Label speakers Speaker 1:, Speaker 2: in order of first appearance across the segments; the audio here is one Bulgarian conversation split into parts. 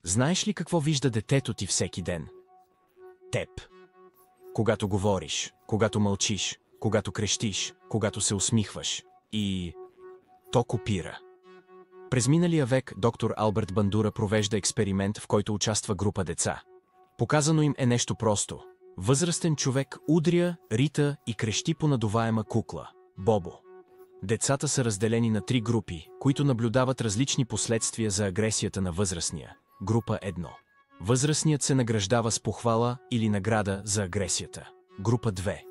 Speaker 1: Знаеш ли какво вижда детето ти всеки ден? Теб. Когато говориш, когато мълчиш, когато крещиш, когато се усмихваш. И то копира. През миналия век доктор Алберт Бандура провежда експеримент, в който участва група деца. Показано им е нещо просто. Възрастен човек удря, рита и крещи по надуваема кукла – Бобо. Децата са разделени на 3 групи, които наблюдават различни последствия за агресията на възрастния. Група 1. Възрастният се награждава с похвала или награда за агресията. Група 2.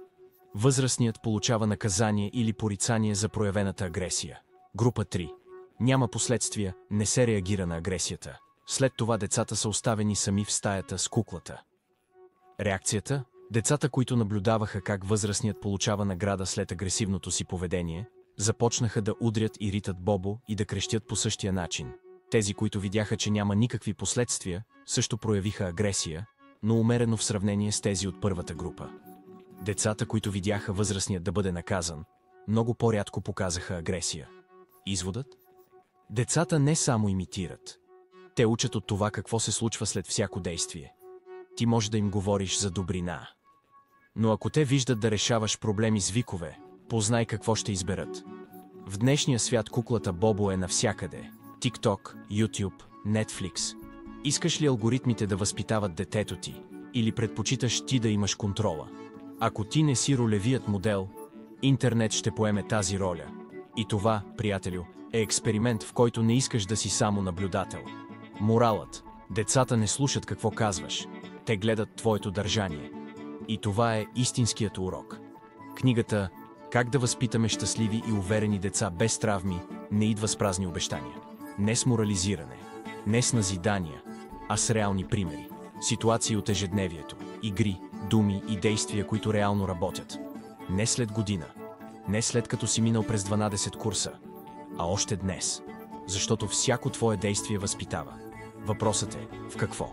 Speaker 1: Възрастният получава наказание или порицание за проявената агресия. Група 3. Няма последствия, не се реагира на агресията. След това децата са оставени сами в стаята с куклата. Реакцията? Децата, които наблюдаваха как възрастният получава награда след агресивното си поведение, започнаха да удрят и ритат Бобо и да крещят по същия начин. Тези, които видяха, че няма никакви последствия, също проявиха агресия, но умерено в сравнение с тези от първата група. Децата, които видяха възрастният да бъде наказан, много по-рядко показаха агресия. Изводът? Децата не само имитират. Те учат от това какво се случва след всяко действие. Ти може да им говориш за добрина. Но ако те виждат да решаваш проблеми с викове, познай какво ще изберат. В днешния свят куклата Бобо е навсякъде. TikTok, YouTube, Netflix. Искаш ли алгоритмите да възпитават детето ти? Или предпочиташ ти да имаш контрола? Ако ти не си ролевият модел, интернет ще поеме тази роля. И това, приятелю, е експеримент, в който не искаш да си само наблюдател. Моралът. Децата не слушат какво казваш. Те гледат твоето държание. И това е истинският урок. Книгата «Как да възпитаме щастливи и уверени деца без травми» не идва с празни обещания. Не с морализиране, не с назидания, а с реални примери. Ситуации от ежедневието, игри, думи и действия, които реално работят. Не след година, не след като си минал през 12 курса, а още днес. Защото всяко твое действие възпитава. Въпросът е в какво?